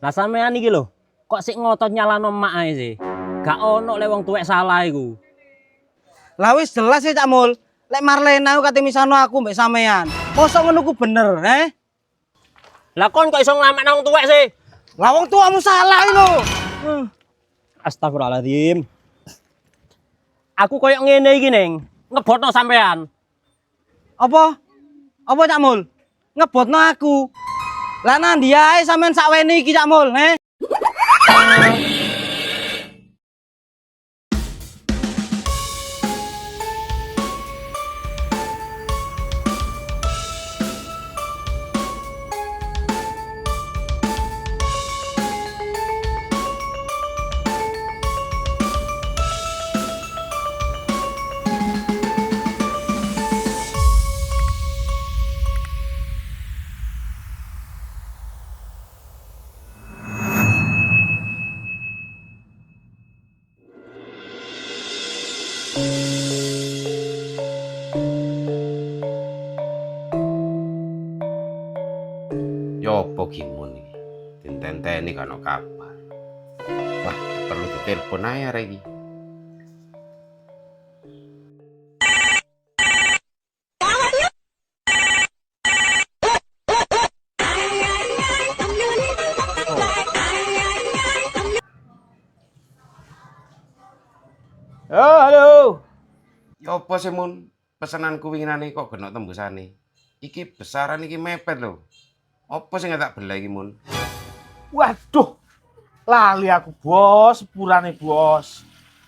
Lah sampean iki lho, kok sik ngotot nyalano emak ae sih? Gak ono lek wong tuwek salah iku. Lah wis jelas ya Cak Mul. Lek Marlena ku kate misano aku mbek sampean. Mosok ngono ku bener, Lah kon kok iso nglametno wong tuwek sih? Lah wong tuamu salah iki lho. Astagfirullahaladzim. Aku koyo ngene iki neng, ngebotno sampean. Apa? Apa Cak Mul? Ngebotno aku. Lah nandi ae sampean sakweni iki Cak Mul, Yo apa gimun iki? Ditenteni kan kabar. Wah, perlu ditelepon ae arek iki. Oh, halo. Yo apa sih mun pesenanku winginane kok genok tembusane. Iki besaran iki mepet lho. Apa sing tak belah iki mun? Waduh, lali aku bos, sepurane bos.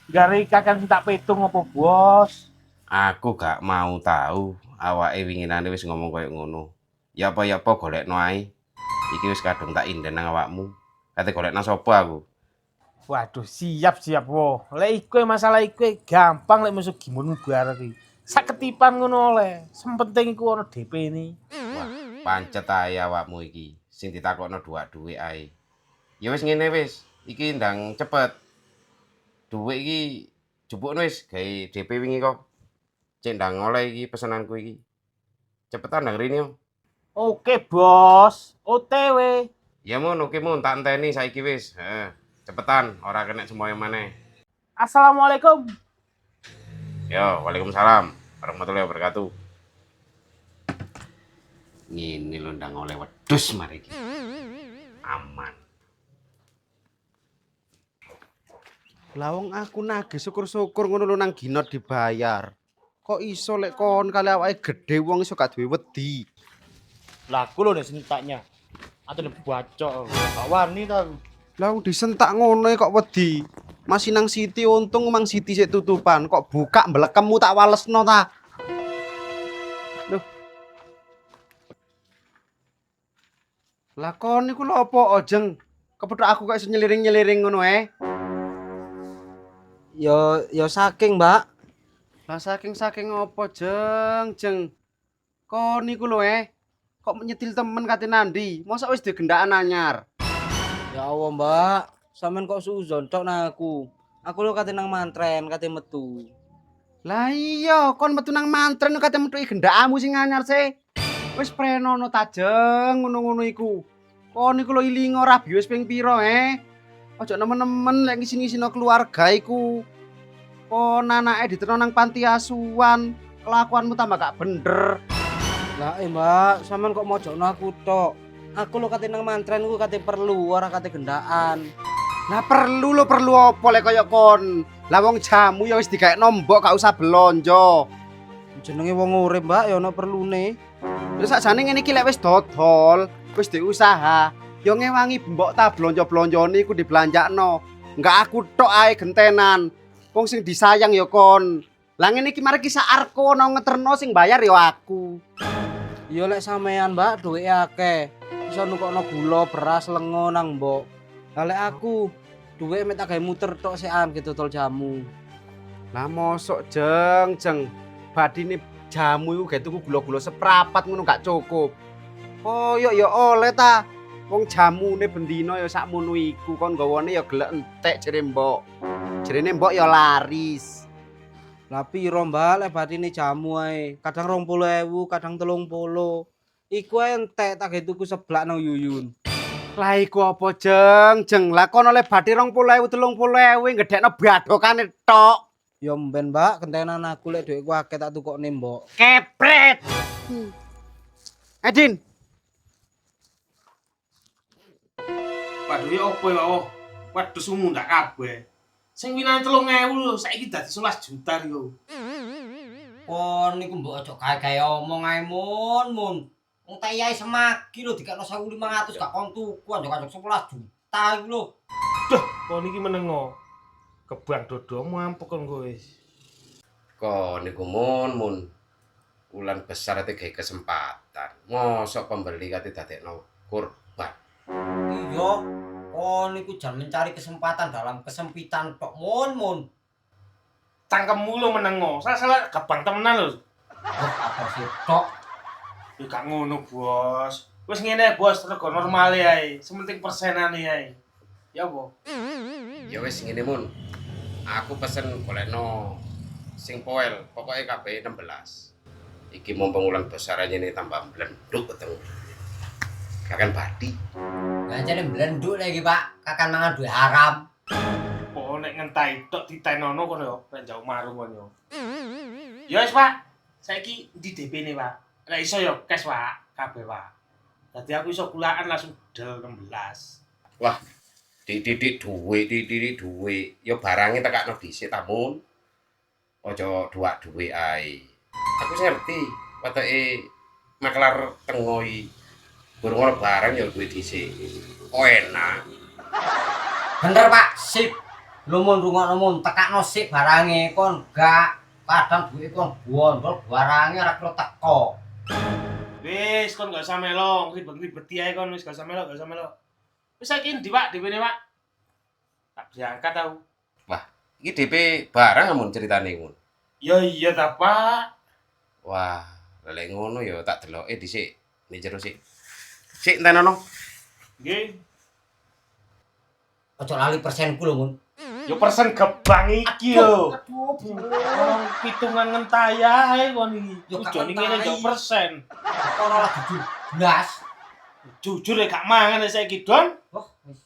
Gare kakang tak petung apa bos? Aku gak mau tahu awake winginane wis ngomong koyo ngono. Ya apa golekno ae. Iki wis kadung tak inden nang awakmu. Kate golekno sapa aku? Waduh, siap wo. Lek iku masalah iku gampang lek musuh gimun bareng iki. Sak ketipan ngono oleh. Sempenting iku ana DP ini. Wah, pancet ae awakmu iki. Sing ditakokno dhuwit ae. Ya wis ngene wis. Iki ndang cepet. Dhuwit iki jupukno wis gawe DP wingi kok. Cek ndang oleh iki pesenanku iki. Cepetan ndang rene yo. Oke, bos. OTW. Ya mun, oke mun, tak enteni saiki wis. Cepetan, ora kena semoyo maneh. Assalamualaikum. Yo, waalaikumsalam warahmatullahi wabarakatuh. Ngene lho ndang oleh wedhus mari iki. Aman. Lah wong aku nagih syukur-syukur ngono lho nang ginot dibayar. Kok iso lek kon kali awake gedhe wong iso gak duwe wedi. Lah aku lho nek sentaknya. Atau nek bacok. Gak wani ta. Lah wong disentak ngono kok wedi. Masih nang Siti untung mang Siti sik tutupan. Kok buka mblekemmu tak walesno ta. Loh. Lah kon niku lho apa ojeng? Kepethuk aku kok iso nyeliring-nyeliring ngono Yo saking, Mbak. Lah saking apa jeng? Kon niku lho kok nyetil temen kate nandi? Mosok wis digendaan anyar. Ya Allah, Mbak. Sampean kok suzon tok nang aku. Aku lho kate nang mantren, kate metu. Lah iya, kon metu nang mantren kate metuki gendakamu sing anyar sih. Wis prenono ta jeng ngono-ngono iku. Kon niku lho ilingo rabi wis ping pira Ojo nemen-nemen lek ngisi-ngisino keluarga iku. Kon anake diterno nang panti asuhan, kelakuanmu tambah gak bener. Lah Mbak, sampean kok mojokno aku tok. Aku lho kate nang mantren ku kate perlu, ora kate gendaan. Lah perlu apa lek kaya kon. Lah wong jamu ya wis digaekno mbok gak usah belanja. Jenenge wong urip, Mbak, ya ana perlune. Terus sakjane ngene iki lek wis dodol, wis diusaha, ya ngewangi mbok ta blonjo-blonjone iku dibelanjakno. Enggak aku tok ae gentenan. Wong sing disayang ya kon. Lah ngene iki mari ki sak arko ono ngeterno sing bayar ya aku. Ya lek sampean, Mbak, duwike akeh. Iso nukokno gula, beras, lengo nang mbok. Lah lek aku duwike mek tak gawe muter tok sekan gitu tol jamu. Lah mosok jeng. Badine jamu iku gawe tuku gula-gula seprapat ngono gak cukup. Koyok ya oleh ta. Wong jamune bendina ya sakmono iku kon gawane ya gelek entek jere mbok. Jerene mbok ya laris. Lah piro, Mbak, lek batine jamu ae. Kadang 20.000, kadang 30. Iku entek tak gawe tuku seblak nang Yuyun. Lah iku apa jeng lah kono le bathi 20.000 30.000 gedhekno badokane tok. Ya mben, Mbak, kentenan aku lek dhuwitku akeh tak tukokne, Mbok. Kepret. Edin, Waduh ya opo ya oh. Waduh sumundak kabeh. Sing winane 3.000 lho, saiki dadi 11 juta lho. Kon niku mbok aja gawe-gawe omong ae mun. Wong tak yai semagi lho dikakno 1.500 gak kon tuku anjok 11 juta iku lho. Duh, kon iki menengo. Kebang dodomu ampuk kon kowe. Kok niku mun wulan besar ate gawe kesempatan. Mosok pembeli kate dadekno kurban. Iya, kon niku jan mencari kesempatan dalam kesempitan tok mun. Cangkemmu lho menengo. Salah kebang temenan lho. Apa sih tok? Ya gak ngono, Bos. Wis ngene, Bos, rego normale ae. Sementing persenane ae. Ya apa? Ya wis ngene mun. Aku pesen golekno sing poel, pokoke kabeh 16. Iki mumpung wulan besar aja nih tambah blenduk ketemu. Kakan badi. Ngancane blenduk lagi, Pak. Kakan mangan duwe haram. Oh, nek ngentai tok ditenono kono yo, nek jauh marung kono yo. Ya wis, Pak. Saiki ndi DP-ne, Pak? Nek iso yo cash, Pak. Kabeh, Pak. Dadi aku iso kulaan langsung del 16. Wah, dididik duwe. Ya barange tekakno dhisik ta mun. Aja duwak-duwe ae. Aku ngerti, weteke maklar tengoi. Burung ora barang ya duwe dhisik. Oh enak. Bener, Pak. Sip. Lu mun rungokno mun tekakno sik barange kon gak kadang duwe kon bondol barange ora kelo teko. Wis, kon gak usah melo, ribet-ribeti ae kon wis gak usah melo. Wis saiki ndi, Pak, DP-ne, Pak? Tak diangkat tau. Wah, iki DP barang amun ceritane mun. Ya iya ta, Pak. Wah, lek ngono ya tak deloke dhisik. Ning jero sik. Sik entenono. Nggih. Aja lali persenku lho, Mun. Yo persen gebang iki lho. Aduh, Orang pitungan ngentaya ae kon iki. Yo gak Ujone ngene ngentai. yo persen. Ora lagi blas. Jujur ya gak mangan saiki, Don. Wah, wis.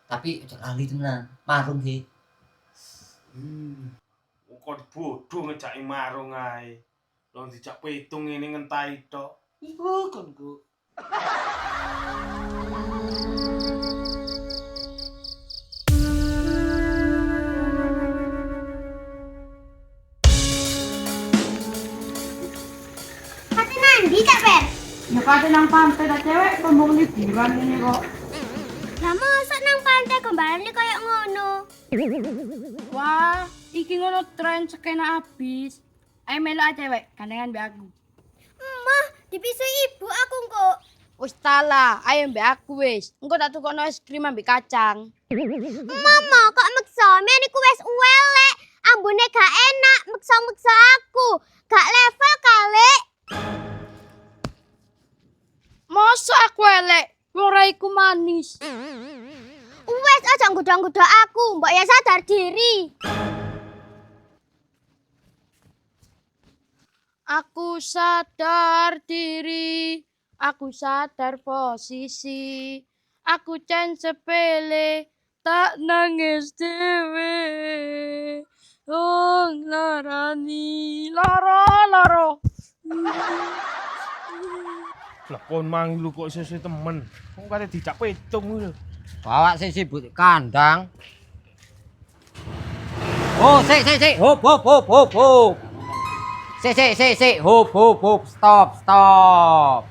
Tapi aja lali tenan. Marung sih. Kok bodoh ngejaki marung ae. Lho dijak pitung ngene ngentai tok. Iku kon ku. Pati mandi Cak Per? Ya kate nang pantai ta cewek tombong liburan ini kok. Lah mosok nang pantai gombalane koyo ngono. Wah, iki ngono tren skena abis. Ayo melu cewek, gandengan mbak aku. Mah, dipisui ibu aku kok. Wis tala, ayo mbak aku wis. Engko tak tukokno es krim ambek kacang. Mama kok meksa, men iku wis uwelek. Ambune gak enak, meksa-meksa aku. Gak level kali. Mosok aku elek, wong raiku manis. Wes aja nggoda-nggoda aku, mbok ya sadar diri. Aku sadar diri, aku sadar posisi. Aku cen sepele, tak nangis dhewe. Oh, larani, loro. Lah kon mang lu kok sesuk temen. Kok kate dijak pitung lho. Bawa sih sibuk kandang. Oh, sik. Hop. Sik. Hop. Stop.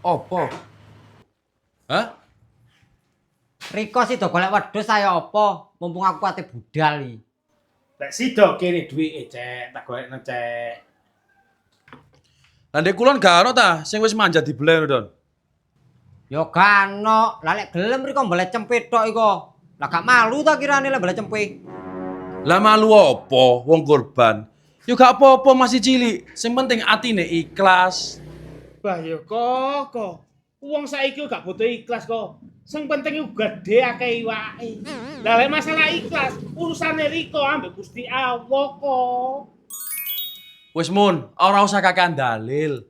Opo? Hah? Riko sih do golek wedhus saya apa? Mumpung aku ate budal iki. Lek sida kene duwike, Cek. Tak golekno, Cek. Lah ndek kulon gak ono ta sing wis manjat dibelen, Don. Yo gano, lah lek gelem riko mboleh cempe tok iko. Lah gak malu ta kirane lek mboleh cempe. Lah malu apa wong korban? Yo gak apa-apa masih cilik, sing penting atine ikhlas. Bah yo kok. Wong saiki gak butuh ikhlas kok. Sing penting iku gede akeh iwake. Lah lek masalah ikhlas, urusane Riko ambek Gusti Allah kok. Wis mun, ora usah kakean dalil.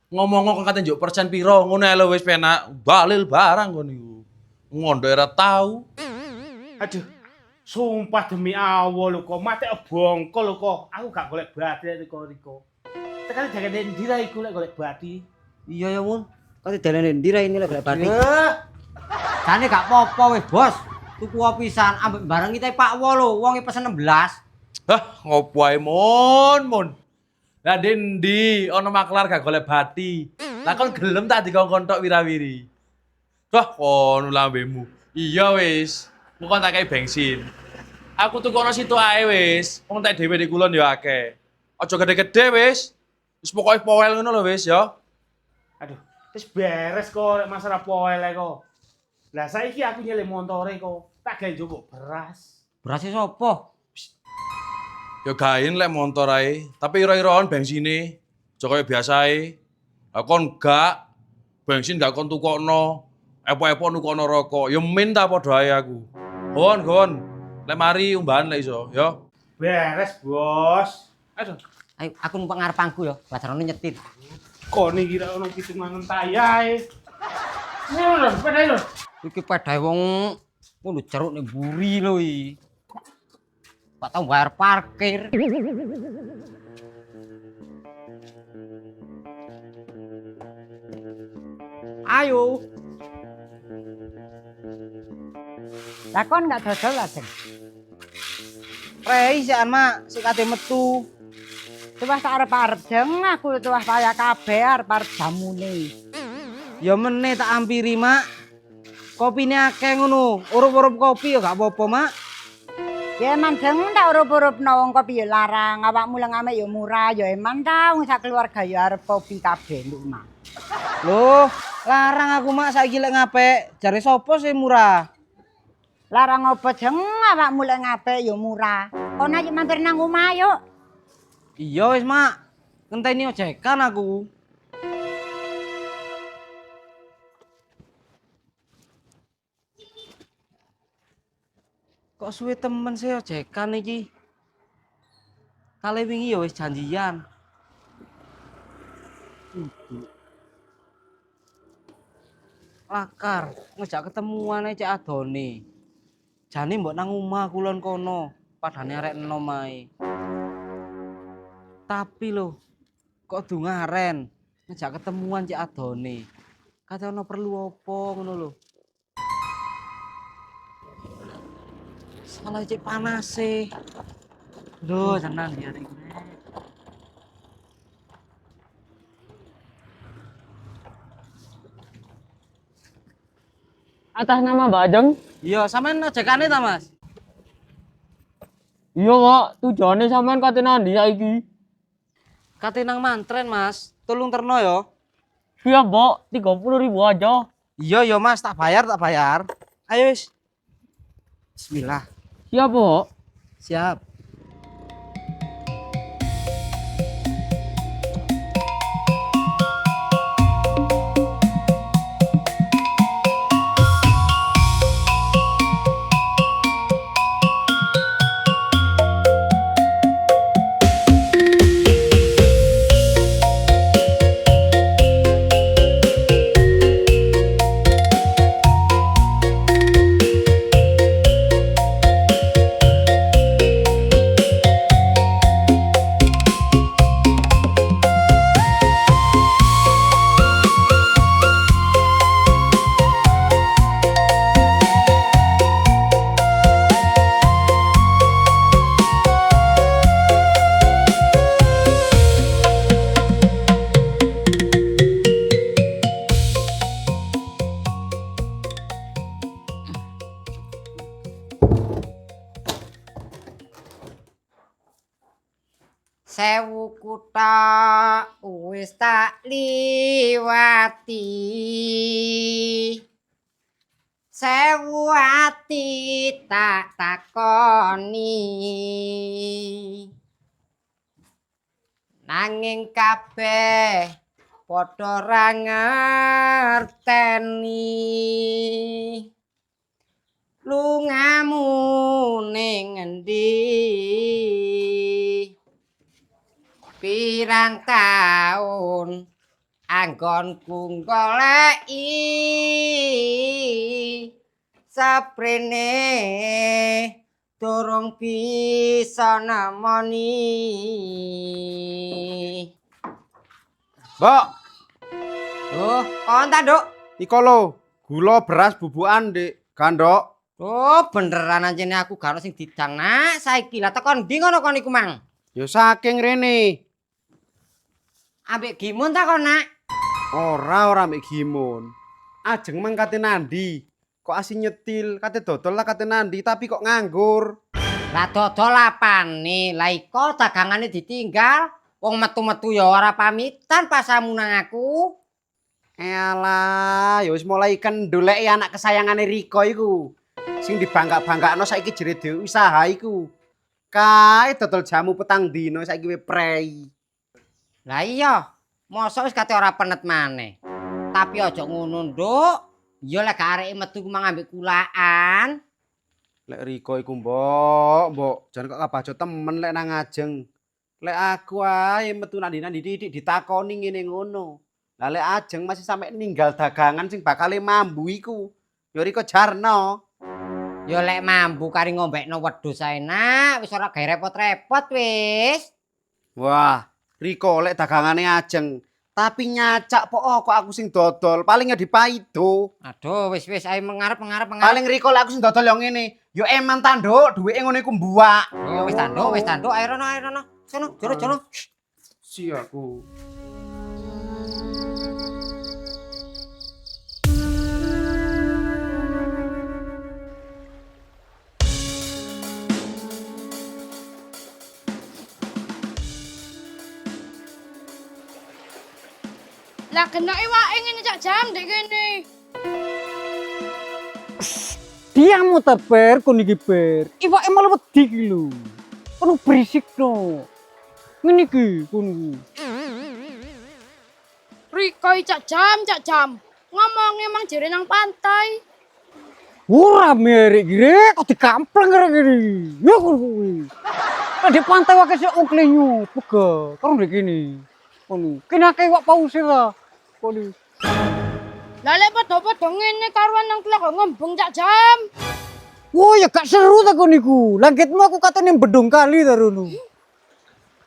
Ngomong kok kate njuk persen piro, ngono ae lho wis penak. Dalil barang kon niku. Ngondok ora tau. Aduh. Sumpah demi Allah lho kok mate bongkol lho kok. Aku gak golek bathi riko. Tekan jaket ndi ra iku lek golek bathi. Iya ya, Mun. Kate dalane ndi ra ini lek golek bathi? Eh, Jane gak apa-apa wis, Bos. Tuku pisan ambek barang kita Pak Wo lho, wonge pesen 16. Hah, ngopo ae mon. Lah ndi ana maklar gak golek bati. Lah kon gelem tak dikongkon tok wirawiri. Wah, kon lambemu. Iya wis. Engko kon tak kei bensin. Aku tuku ana situ ae wis. Wong tak dhewe di kulon ya akeh. Aja gede-gede wis. Wis pokoke powel ngono lho wis ya. aduh, wis beres kok lek masalah poel kok. Lah saiki aku nyelek montore kok. Tak gawe njupuk beras. Berase sapa? Ya gaen lek motor ae, tapi ira-iraan bensine. Aja kaya biasae. Lah kon gak bensin gak kon tukokno. Epo-epo nukono rokok. Ya min ta padha ae aku. Gon. Lek mari umbahan lek iso, ya. Beres, Bos. Aduh, Ayo aku numpang ngarepangku ya, bajarane nyetir. kok niki ra ono pitungan tayae. Ngono lho, sepeda lho. Iki pedae wong ngono jeruk ning mburi lho iki. Gak tau bayar parkir. Ayo. Lah kon gak dodol lah, Jeng. Rei sian mak, sik kate metu. Tuwas tak arep-arep Jeng, aku tuwas kaya kabeh arep-arep jamune. Ya meneh tak ampiri mak. Kopine akeh ngono, urup-urup kopi ya gak apa-apa mak. Ya emang Jeng tak urup-urupno wong kopi ya larang, awakmu lengame ya murah, ya emang ta wong sak keluarga ya arep kopi kabeh nduk mak. Loh, larang aku mak saiki lek ngapik, jare sapa sih murah? Larang apa Jeng, awakmu lek ngape ya murah. Kon aja mampir nang omah yuk. Iya wis mak, ngenteni ojekan aku. Kok suwe temen sih ojekan iki? Kali wingi ya wis janjian. Lakar, ngejak ketemuan ae cek adone. Jane mbok nang omah kulon kono, padane arek enom ae. Tapi lho, kok dungaren ngejak ketemuan cek adone. Kate ono perlu apa ngono lho. Salah cek panas e. Lho, tenan ya iki. Atas nama Bajeng. Iya, sampean ojekane ta, Mas? Iya kok, tujuane sampean kate nandi saiki? Kate nang mantren, Mas. Tolong terno ya. Siap, Mbok. 30.000 aja. Iya, Mas, tak bayar. Ayo wis. Bismillah. Siap, Mbok. Siap. Sewu kutha wis tak liwati. Sewu ati tak takoni. Nanging kabeh padha ra ngerteni. Lungamu ning endi? Pirang taun anggonku goleki saprene durung bisa nemoni. Mbok, Oh, kon ta, Nduk? iko lho, gula beras bubukan Dik, gandok. Oh, beneran anjene aku gak ono sing didang, Nak. Saiki lah tekan ndi ngono kon iku, Mang? Ya saking rene. Ambek gimun ta kon, Nak? Ora mek gimun. Ajeng mang kate nandi. Kok asin nyetil, kate dodol lah kate nandi tapi kok nganggur. Lah dodol apane? Lah iko dagangane ditinggal. Wong metu-metu ya ora pamitan pas samu nang aku. Elah, ya wis mulai kendoleki anak kesayangane Riko iku. Sing dibangga-banggakno saiki jere dhewe usaha iku. Kae dodol jamu petang dino saiki we prei. Lah iya, mosok wis kate ora penet maneh. Tapi aja ngono, Nduk. Ya lek areke metu ku mang ambek kulaan. Lek Riko iku mbok, jan kok kabajo temen lek nang ajeng. Lek aku ae metu nandi-nandi titik ditakoni ngene ngono. Lah lek ajeng masih sampe ninggal dagangan sing bakale mambu iku. Ya Riko jarno. Ya lek mambu kari ngombekno wedhus ae, Nak. Wis ora gawe repot-repot wis. Wah, Riko lek dagangane ajeng. Tapi nyacak kok aku sing dodol, paling ya dipaido. Aduh, wis ae mengarep. Paling Riko lek aku sing dodol yo ngene. Yo eman ta, Nduk, duweke ngono iku mbuak. Ya wis tanduk, ae rono. Sono, jono. Si aku. Lah kena iwake ngene cak jam dek kene. Dia muter per kon iki per. Iwake malah wedi iki lho. Kono berisik no. Ngene iki kono. Riko cak jam. Ngomongnya emang jere nang pantai. Ora merek gire kok dikampleng karo gini. Ya kuwi. Di pantai wae sik uklenyu, pega. Karo ndek kene. Kono. Kene akeh wak pausir lah. Kono. Lah lek padha-padha ngene karuan nang tlaga ngembung cak jam. Oh ya gak seru ta kon niku. Langitmu aku katene bedung kali ta rono.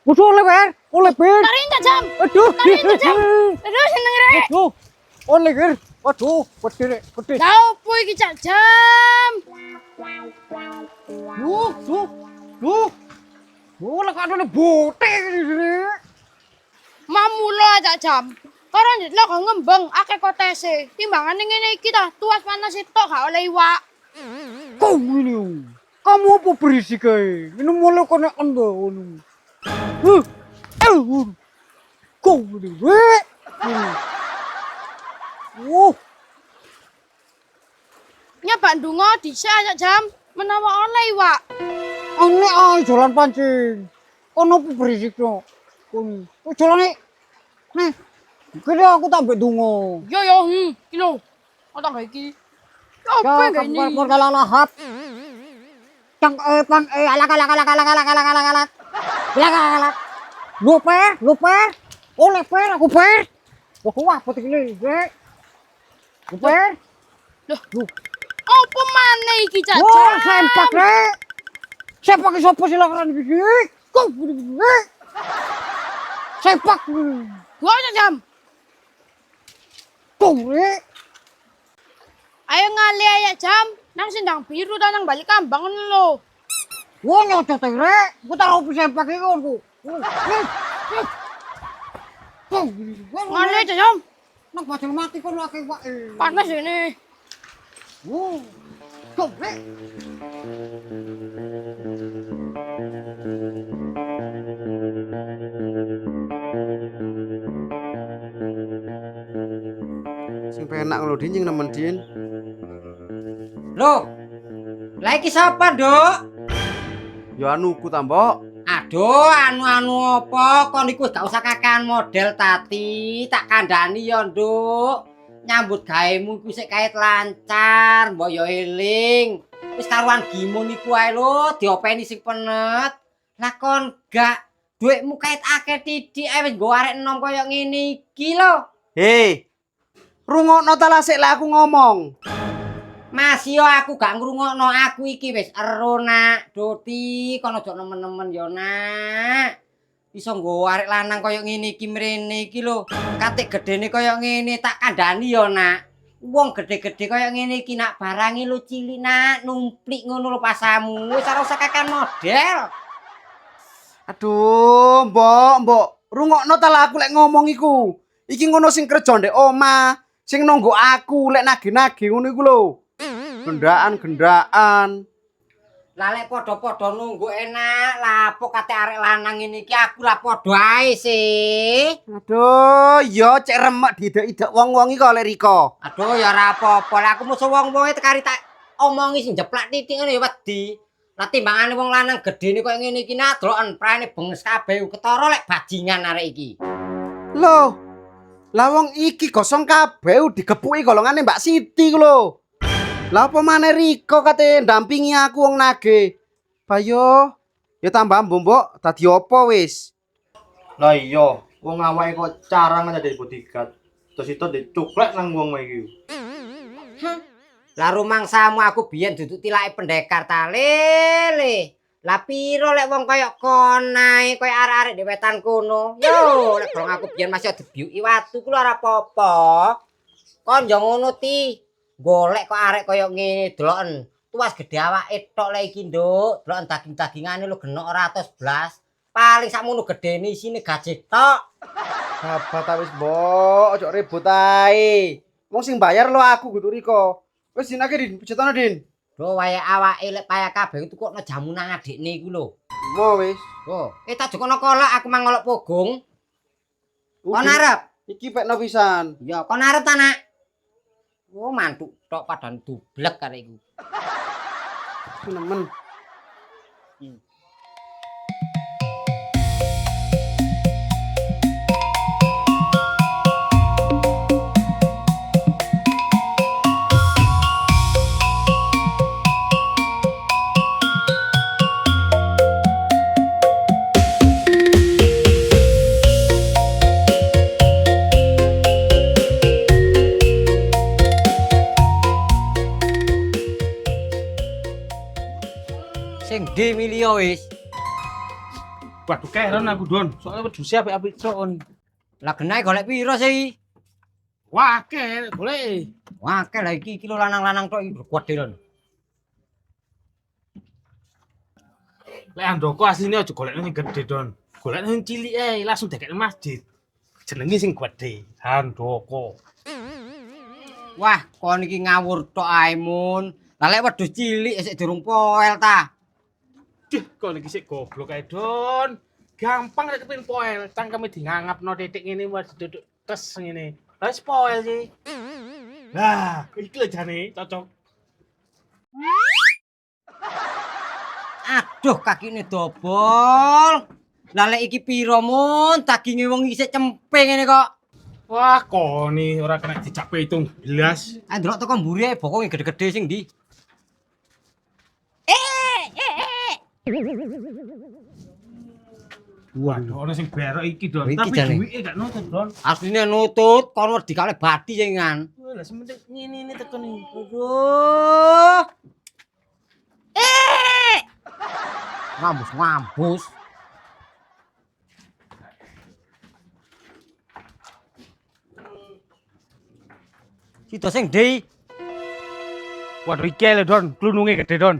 Musuh oleh ber. Tarik cak jam. Aduh. Tarik cak jam. Aduh seneng rek. Aduh. Oleh ger. Aduh, pedhe. Lah opo iki cak jam? Duh. Oh, lek ada bote iki. Mamulo cak jam. Karo ndek tlaga ngembung akeh kotese. Timbangane ngene iki ta, tuas panas tok gak oleh iwak. Kau ini. Kamu apa berisik kae? Ini mulai kena anda ngono. Kau ini. Nya Bandungo dhisik cak jam. Menawa oleh iwak. Ane ae jalan pancing. Kono apa berisik no? Kono. Jalane. Nih. Kira aku tak mbek donga. Yo iki lho. Ora tak iki. Apa ngene? Perkalahat. Cang pan alak. Luper. Oleh per aku per. Wah, petik iki, Rek. Luper. Loh. Apa maneh iki cak Wah, jam? sempak, Rek. Sempak sapa silakan iki? Kok ngene? Sempak. Gua cak jam. Tuh, Rek. Ayo ngali aja jam. Nang sendang biru ta nang balik kambang ngono lho. Wah, nyocot Rek. Ku taruh sempak iki konku. Ngali aja jam. Nang bajul mati kono akeh wae. Panas ini. Tuh, Rek. Sing penak lho Din nemen Din. Loh. Lah iki sapa, Nduk? Ya anuku ta, Mbok. Aduh, anu apa? Kon iku gak usah kakean model tati, tak kandhani ya, Nduk. Nyambut gaemu iku sik kait lancar, mbok yo eling. Wis karuan gimun iku ae lho, diopeni sing penet. Lah kon gak dhuwitmu kait akeh titik ae wis nggo arek enom koyo ngene iki lho. Hei. Rungokno ta lah sik lah aku ngomong. Mas yo aku gak ngrungokno, aku iki wis ero nak. Doti kono aja nemen-nemen yo nak. Iso nggo arek lanang kaya ngene iki mrene iki lho. Katik gedene kaya ngene tak kandhani yo nak. Wong gede-gede kaya ngene iki nak barange lu cilik nak, numplik ngono lho pasamu. Wis ora usah kakan model. Aduh, mbok. Rungokno ta lah aku lek ngomong iku. Iki ngono sing kerja ndek omah, sing nunggu aku lek nagih-nagih ngono iku lho. Gendaan. Lah lek padha-padha nunggu enak, lah apa kate arek lanang ngene iki aku lah padha ae sih. Aduh, yo cek remek didak-idak wong-wong iki kok lek Riko. Aduh ya ora apa-apa, lah aku musuh wong-wonge tekari tak omongi sing jeplak titik ngene ya wedi. Lah timbangane wong lanang gedene koyo ngene iki nak deloken prane benges kabeh ketara lek bajingan arek iki. Loh. Lah wong iki gosong kabeh digepuki golongane Mbak Siti ku lho. Lah apa maneh Riko kate ndampingi aku wong nagih. Bayo, ya tambah mbok dadi apa wis? Lah iya, wong awake kok carang dadi bodyguard. Terus itu dicuklek nang wong iki. Lah rumangsamu aku biyen duduk tilake pendekar ta lele. Lah piro lek wong kaya konae kaya arek-arek di wetan kono. Yo, lek golong aku biyen masih dibiuki watu ku ora apa-apa. Kon yo ngono ti. Golek kok arek kaya ngene deloken. Tuwas gedhe awake tok lek iki, Nduk. Deloken daging-dagingane lho genok ora atus blas. Paling sakmono gedene isine gajih tok. Babat ta wis, Mbok, ojo ribut ae. Wong sing bayar lo aku kudu Riko. Wis dinake Din, pijetono Din. Lho waya awake lek paya kabeh itu kok jamu nang adikne iku lho. Mo wis. Oh, tak jokono kolak aku mangolok pogung. Kon arep? Iki pekno pisan. Ya, kon arep ta, Nak? Oh, mantuk tok padahal dublek arek iku. Nemen. Sing ndi milio wis. Waduh keren aku Don, soalnya wedhuse apik-apik tok. Lah genahe golek piro sih? Wah, akeh golek. Wah, akeh lah iki lho lanang-lanang tok iki gede lho. Lek Andoko asline aja golek sing gede Don. Golek sing cilik ae langsung dekek masjid. Jenenge sing gede, Handoko. Wah, kon iki ngawur tok ae mun. Lah lek wedhus cilik isih durung poel ta. Duh, kok iki sik goblok kae Don. Gampang lek kepengin poel, cangkeme dingangapno titik ngene wis duduk tes ngene. Lah wis poel sih. Lah, iki lho jane cocok. Aduh, kakine dobol. Lah lek iki piro mun? Daginge wong iki sik cempe ngene kok. Wah, koni ora kena dicak pitung belas. Ah ndelok teko mburi ae bokonge gede-gede sing ndi. Waduh, ana sing berok iki Don. Iki Tapi jane. duwike gak nutut Don. Asline nutut, kon wedi kale badi jengan. Lah sementing ngene tekan iki. Aduh. Ngambus. Sito sing ndi? Waduh iki lho Don, klununge gede Don.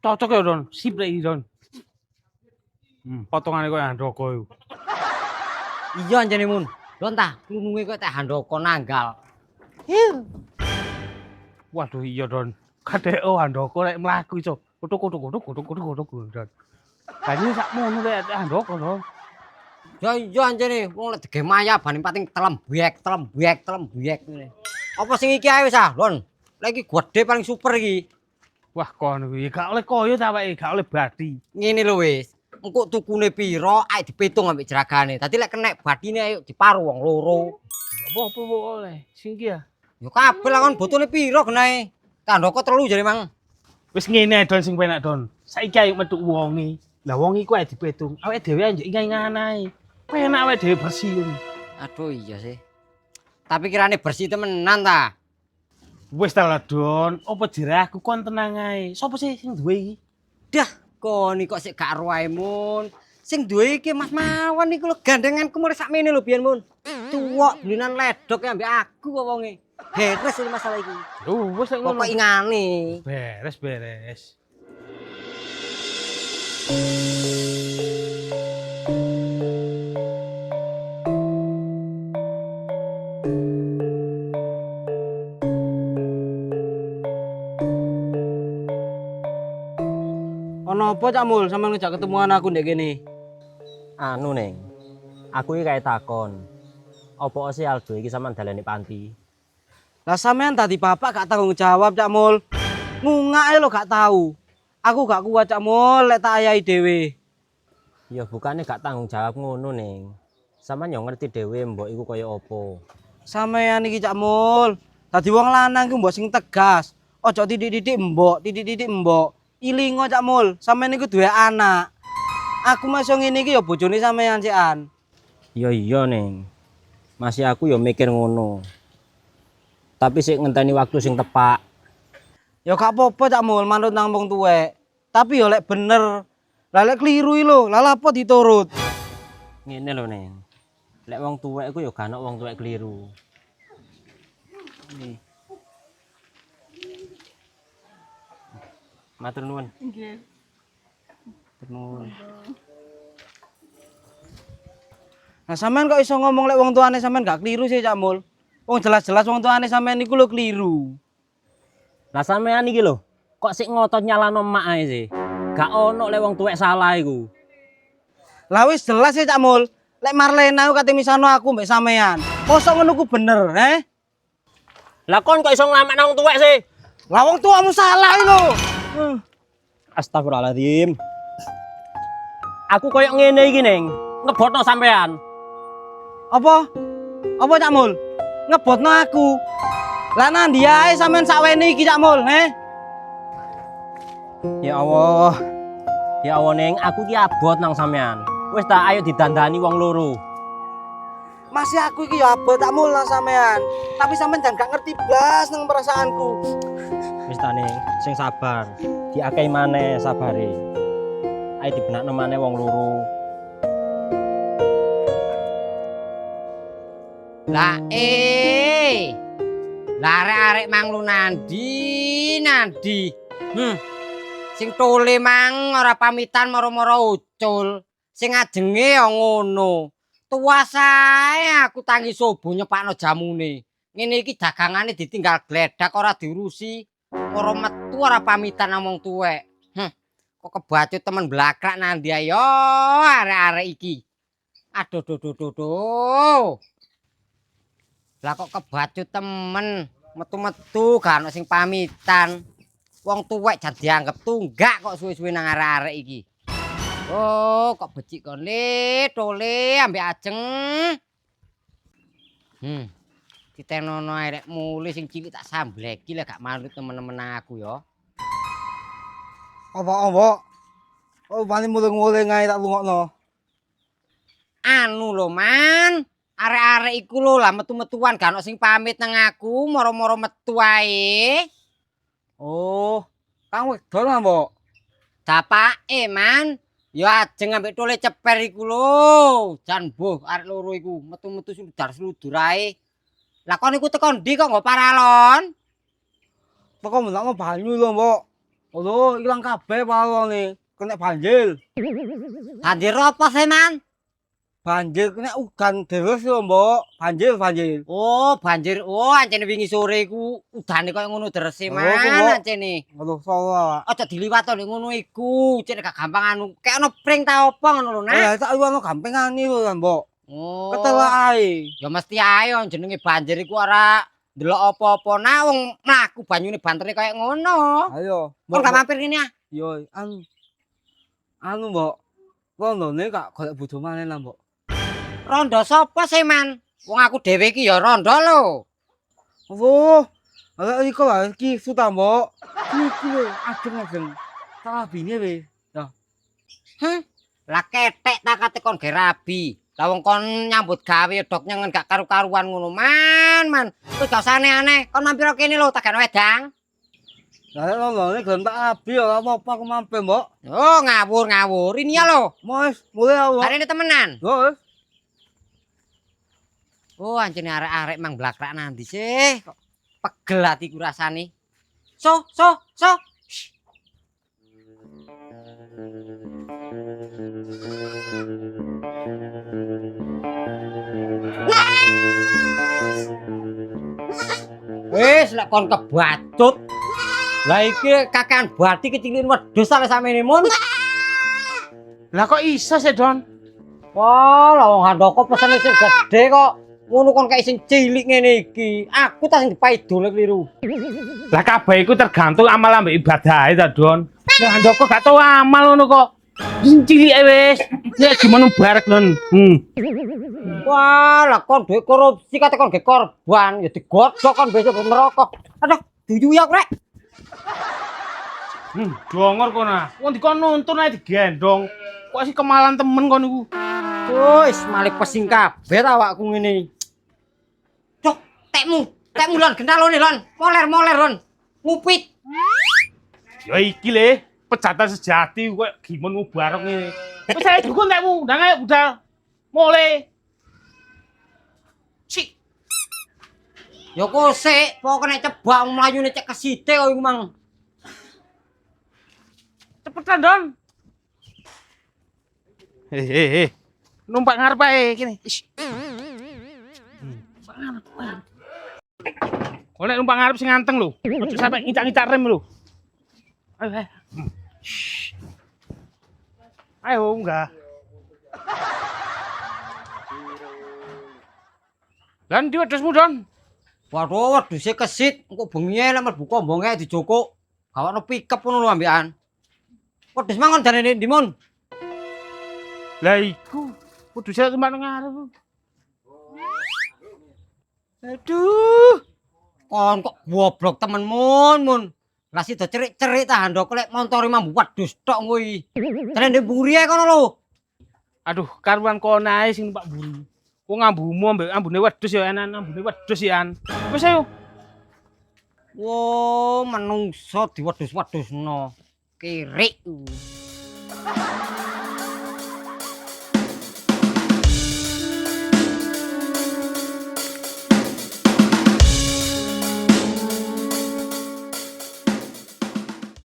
Cocok ya Don, sip lek iki Don. Potongane koyo Handoko iku. Iya anjene mun. Don ta, klununge kok tak handoko nanggal. Waduh iya Don. Kadeo Handoko lek mlaku iso. Kutuk Don. Kayane sakmono lek Handoko Don. Ya iya anjene, wong lek dege maya bani pating telembek ngene. Apa sing iki ae wis ah, Lon. Lek iki gede paling super iki. Wah kon kuwi gak oleh koyo ta awake, gak oleh badi. Ngene lho wis. Engko tukune piro, ae dipitung ambek jeragane. Dadi lek kenek badine ayo diparu wong loro. Apa oleh? Sing iki ya. Yo kabeh lah kon botole piro genahe? Kandoko 3 jare mang. Wis ngene Don sing penak Don. Saiki ayo metu wonge. Lah wong iku ae dipetung, awake dhewe anjuk ingan-ingan ae. Penak awake dhewe bersih. Aduh iya sih. Tapi kirane bersih temenan ta. Wis ta lah Don, opo jere aku kon tenang ae. Sopo sih sing duwe iki? Dah, koni kok sik gak ro ae mun. Sing duwe iki Mas Mawon iku lho gandenganku mulai sakmene lho biyen mun. Tuwok blinan ledok ambek aku kok wonge. Beres ini masalah iki. Wis lek ngono. Pokok ingane. Beres. Ono apa Cak Mul sampean ngejak ketemuan aku ndek kene? Anu Neng, aku iki kae takon. Apa sih Aldo iki sampean daleni panti? Lah sampean tadi bapak gak tanggung jawab Cak Mul. Ngungak ae lo gak tahu. Aku gak kuat Cak Mul lek tak ayahi dhewe. Ya bukannya gak tanggung jawab ngono Neng. Sampean yo ngerti dhewe mbok iku kaya apa. Sampean iki Cak Mul, dadi wong lanang ku mbok sing tegas. Ojo titik-titik mbok. Ilingo Cak Mul, sampean iku duwe anak. Aku masuk ngene iki ya bojone sampean cikan. Ya iya Neng. Masih aku yo mikir ngono. Tapi sik ngenteni waktu sing tepak. Ya gak apa-apa Cak Mul manut nang wong tuwek. Tapi yo lek bener. Lah lek kliru lho, lah apa diturut. Ngene lho Neng. Lek wong tuwek iku yo gak ono wong tuwek keliru. Matur nuwun. Nggih. Matur nuwun. Nah sampean kok iso ngomong lek wong tuane sampean gak kliru sih Cak Mul. Wong jelas-jelas wong tuane sampean niku lho kliru. Lah sampean iki lho, kok sik ngotot nyalano emak ae sih. Gak ono lek wong tuwek salah iku. Lah wis jelas sih Cak Mul. Lek Marlena ku kate misano aku mbek sampean. Mosok ngono ku bener, Lah kon kok iso nglamakno wong tuwek sih? Lah wong tuamu salah lho. Astagfirullahaladzim. Aku koyo ngene iki Neng, ngebotno sampean. Apa? Apa Cak Mul? Ngebotno aku. Lah nandi ae sampean sakwene iki Cak Mul, Ya Allah. Ya Allah Neng, aku ki abot nang sampean. Wis ta ayo didandani wong loro. Masih aku iki ya abot Cak Mul nang sampean. Tapi sampean jangan gak ngerti blas nang perasaanku. Wis ta Neng, sing sabar. Diakehi maneh sabare. Ayo dibenakno maneh wong loro. Lah arek-arek mang lu nandi. Sing tole mang ora pamitan moro-moro ucul. Sing ajenge ya ngono. Tuwas ae aku tangi sobo nyepakno jamune. Ngene iki dagangane ditinggal gledak ora diurusi. Ora metu ora pamitan namung tuwek. Kok kebacut temen blakrak nandi ayo arek-arek iki. Aduh. Lah kok kebacut temen, metu-metu gak ono sing pamitan. Wong tuwek jan dianggep tunggak kok suwe-suwe nang arek-arek iki. Oh, kok becik kon tole ambek ajeng. Ditenono arek mule sing cilik tak sambleki lah gak manut temen-temen aku ya. Apa? Oh, paling mulung-mulung ae tak lungokno. Anu lho, Man. Arek-arek iku lho lah metu-metuan gak ono sing pamit nang aku, moro-moro metu ae. Oh, kang wedol lah, Mbok. Dapake, Man. Ya ajeng ambek tole ceper iku lho. Jan mbuh arek loro iku metu-metu sludar-sludur ae. Lah kon iku teko ndi kok nggo paralon? Teko menakno banyu lho, Mbok. Lho, ilang kabeh paralone. Kena banjir. Banjir apa sih, Man? Banjir kena udan deres lho, Mbok. Banjir. Oh, banjir. Oh, ancene wingi sore iku udane koyo ngono derese, Man, ancene. Aduh, salah. Aja diliwatno nek ngono iku. Cek gak gampang anu. Kayak ono pring ta apa ngono lho, Nak. Ya tak liwatno gampangane lho, Mbok. Oh. Ketelak ae. Ya mesti ae jenenge banjir iku ora ndelok apa-apa. Nah, wong mlaku banyune bantere koyo ngono. Ayo. Kok gak mampir kene ah? Yo, anu, Mbok. Rondone gak golek bojo maneh lah, Mbok. Rondo sapa sih, Man? Wong aku dhewe iki ya rondo lho. Oh, ada iku lah iki suta, Mbok. Iki lho, ajeng. Salah bine we. Ya. Lah ketek tak kate kon ge rabi. Lah wong kon nyambut gawe dok nyengen gak karu-karuan ngono man. Wis gak usah aneh-aneh. Kon mampir kene lho tak gak wedang. Lah ngomongnya gelem tak abi ya apa aku mampir, Mbok. Oh, ngawur. Ini ya lho. Mas, mulai aku. Hari ini temenan. Wes. Oh, anjene arek-arek mang blakrak nanti sih. Kok pegel atiku rasane. So. Shh. Wis lek kon kebatut. Lah iki kakean bati kecilin wedhus sampe samene mun. Lah kok iso sih, Don? Wah, lah wong handoko pesane sing gedhe kok. Ngono kon kayak sing cilik ngene iki. Aku ta sing dipaidol kliru. Lah kabeh iku tergantung amal ambek ibadahe ta, Don. Lah ndoko gak tau amal ngono kok. Sing cilike wis. Nek gimana barek, Don. Wah, lah kon duwe korupsi kate kon ge korban ya digodhog kon besok neraka. Aduh, duyu ya rek. Dongor kono. Wong dikon nuntun ae digendong. Kok sih kemalan temen kon niku. Wis malik pesing kabeh awakku ngene. Cok, tekmu lon gentalone lon. Moler lon. Ngupit. Ya iki le, pejatan sejati kok gimon mubarok ngene. Wis ae dukun tekmu, ndang ae budal. Mole. Cik. Ya kok sik, pokoke nek cebak mlayune cek kesithik kok iku mang. Cepetan, Don. Hei. Numpak ngarep ae kene. Kok nek numpak ngarep sing nganteng lho. Ojo sampe ngicak-ngicak rem lho. Ayo. Ayo enggak. Lan di wedhusmu, Don. Waduh, wedhuse kesit, engko bengi lek mlebu kombonge dijokok. Gawakno pikep ngono lho ambekan. Wedhus mangon jarene ndi, Mun? Lah iku wedhuse tempat ngarep. Aduh. Kon kok goblok temen Mun. Lah sida cerik-cerik ta handoko lek montori mambu wedhus tok kuwi. Jarene mburi ae kono lho. Aduh, karuan kono ae sing numpak mburi. Kok ngambumu ambek ambune wedhus ya enak ambune wedhus ya an. Wis ayo. Wo, menungso diwedhus-wedhusno. Kirik.